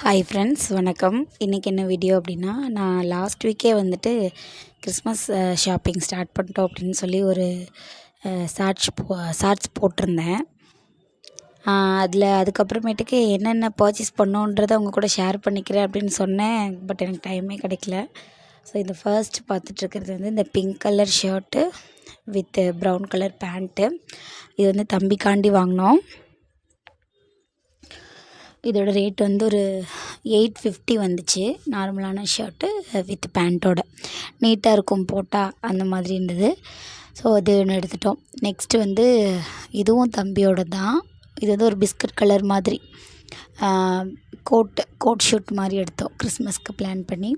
Hi friends, வணக்கம். இன்றைக்கி என்ன வீடியோ அப்படின்னா, நான் லாஸ்ட் வீக்கே வந்துட்டு கிறிஸ்மஸ் ஷாப்பிங் ஸ்டார்ட் பண்ணிட்டோம் அப்படின்னு சொல்லி ஒரு ஷார்ட்ஸ் போட்டிருந்தேன். அதுக்கப்புறமேட்டுக்கு என்னென்ன பர்ச்சேஸ் பண்ணோன்றதை அவங்க கூட ஷேர் பண்ணிக்கிறேன் அப்படின்னு சொன்னேன். பட் எனக்கு டைமே கிடைக்கல. ஸோ இந்த ஃபர்ஸ்ட் பார்த்துட்ருக்கிறது வந்து இந்த pink colour shirt with brown colour pant. இது வந்து தம்பிக்காண்டி வாங்கினோம். இதோட ரேட் வந்து ஒரு 850 வந்துச்சு. நார்மலான ஷர்ட்டு வித் பேண்ட்டோட நீட்டாக இருக்கும் போட்டால், அந்த மாதிரி இருந்தது. ஸோ அது ஒன்று எடுத்துட்டோம். நெக்ஸ்ட்டு வந்து இதுவும் தம்பியோட தான். இது வந்து ஒரு பிஸ்கட் கலர் மாதிரி கோட் ஷூட் மாதிரி எடுத்தோம் கிறிஸ்மஸ்க்கு பிளான் பண்ணி.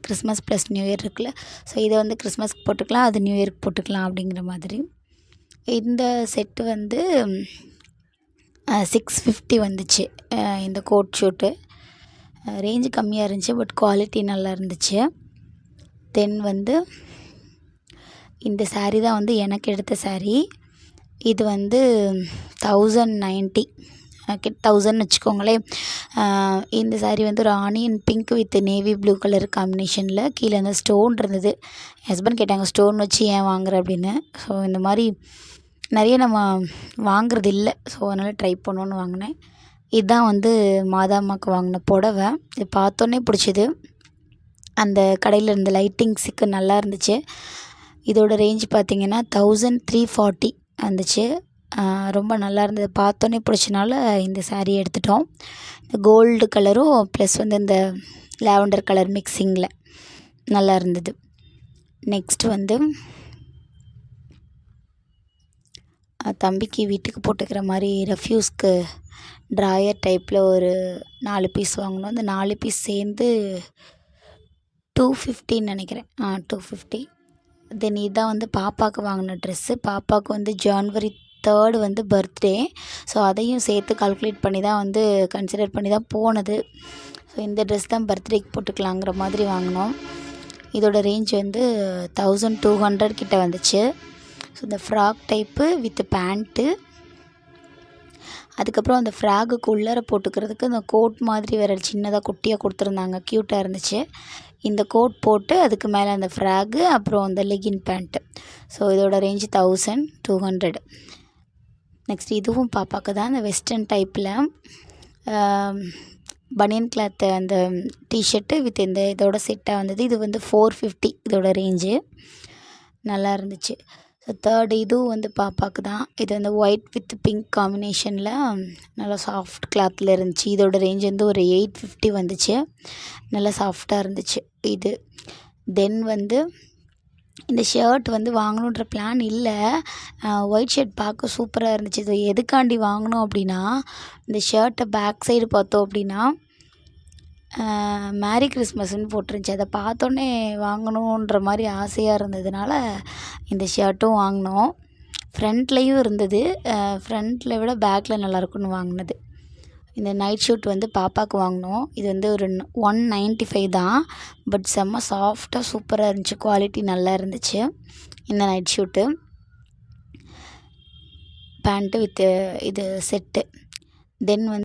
கிறிஸ்மஸ் ப்ளஸ் நியூ இயர் இருக்குல்ல, ஸோ இதை வந்து கிறிஸ்மஸ்க்கு போட்டுக்கலாம், அது நியூ இயர்க்கு போட்டுக்கலாம் அப்படிங்கிற மாதிரி. இந்த செட்டு வந்து 650 வந்துச்சு. இந்த கோட் ஷூட்டு ரேஞ்சு கம்மியாக இருந்துச்சு, பட் குவாலிட்டி நல்லா இருந்துச்சு. தென் வந்து இந்த சாரீ தான் வந்து எனக்கு எடுத்த சாரீ. இது வந்து 1090 1000 வச்சுக்கோங்களேன். இந்த சாரீ வந்து ஒரு onion pink with navy blue colour காம்பினேஷனில் கீழே அந்த ஸ்டோன் இருந்தது. என் ஹஸ்பண்ட் கேட்டாங்க, ஸ்டோன் வச்சு ஏன் வாங்குற அப்படின்னு. ஸோ இந்த மாதிரி நிறைய நம்ம வாங்குறது இல்லை, ஸோ அதனால் ட்ரை பண்ணோன்னு வாங்கினேன். இதுதான் வந்து மாதாம்மாவுக்கு வாங்கின புடவை. இது பார்த்தோன்னே பிடிச்சிது. அந்த கடையில் இருந்த லைட்டிங்ஸுக்கு நல்லா இருந்துச்சு. இதோட ரேஞ்ச் பார்த்திங்கன்னா 1340 வந்துச்சு. ரொம்ப நல்லா இருந்தது, பார்த்தோன்னே பிடிச்சனால இந்த சாரீ எடுத்துட்டோம். இந்த கோல்டு கலரும் ப்ளஸ் வந்து இந்த லாவெண்டர் கலர் மிக்சிங்கில் நல்லா இருந்தது. நெக்ஸ்ட் வந்து தம்பிக்கு வீட்டுக்கு போட்டுக்கிற மாதிரி ரெஃப்யூஸ்க்கு ட்ராயர் டைப்பில் ஒரு 4 பீஸ் வாங்கினோம். அந்த 4 பீஸ் சேர்ந்து 250 நினைக்கிறேன். 250. தென் இதுதான் வந்து பாப்பாவுக்கு வாங்கின ட்ரெஸ்ஸு. பாப்பாவுக்கு வந்து January 3 வந்து பர்த்டே. ஸோ அதையும் சேர்த்து கால்குலேட் பண்ணி தான் வந்து கன்சிடர் பண்ணி தான் போனது. ஸோ இந்த ட்ரெஸ் தான் பர்த்டேக்கு போட்டுக்கலாங்கிற மாதிரி வாங்கினோம். இதோட ரேஞ்ச் வந்து 1200 கிட்ட வந்துச்சு. ஸோ இந்த ஃப்ராக் டைப்பு வித் பேண்ட்டு. அதுக்கப்புறம் அந்த ஃப்ராகுக்கு உள்ளார போட்டுக்கிறதுக்கு இந்த கோட் மாதிரி வேறு சின்னதாக குட்டியாக கொடுத்துருந்தாங்க, க்யூட்டாக இருந்துச்சு. இந்த கோட் போட்டு அதுக்கு மேலே அந்த ஃப்ராகு, அப்புறம் அந்த லெகின் பேண்ட்டு. ஸோ இதோட ரேஞ்சு 1200. நெக்ஸ்ட் இதுவும் பாப்பாவுக்கு தான். அந்த வெஸ்டர்ன் டைப்பில் பனியன் கிளாத்து அந்த டிஷர்ட்டு வித் இதோட செட்டாக வந்தது. இது வந்து 450 இதோட ரேஞ்சு. நல்லா இருந்துச்சு. ஸோ தேர்டு இதுவும் வந்து பாப்பாவுக்கு தான். இது வந்து ஒயிட் வித் பிங்க் காம்பினேஷனில் நல்லா சாஃப்ட் கிளாத்தில் இருந்துச்சு. இதோட ரேஞ்ச் வந்து ஒரு 850 வந்துச்சு. நல்லா சாஃப்டாக இருந்துச்சு இது. தென் வந்து இந்த ஷர்ட் வந்து வாங்கணுன்ற பிளான் இல்லை. ஒயிட் ஷர்ட் பார்க்க சூப்பராக இருந்துச்சு. இது எதுக்காண்டி வாங்கினோம் அப்படின்னா, இந்த ஷர்ட்டை பேக் சைடு பார்த்தோம் அப்படின்னா மேரி கிறிஸ்மஸ்ன்னு போட்டிருந்துச்சி. அதை பார்த்தோன்னே வாங்கணுன்ற மாதிரி ஆசையாக இருந்ததுனால இந்த ஷர்ட்டும் வாங்கினோம். ஃப்ரண்ட்லேயும் இருந்தது, ஃப்ரண்ட்டில் விட பேக்கில் நல்லாயிருக்குன்னு வாங்கினது. இந்த நைட் ஷூட் வந்து பாப்பாவுக்கு வாங்கினோம். இது வந்து ஒரு 195 தான், பட் செம்ம சாஃப்டாக சூப்பராக இருந்துச்சு. குவாலிட்டி நல்லா இருந்துச்சு இந்த நைட் ஷூட்டு. பேண்ட்டு வித்து இது செட்டு. தென் வந்து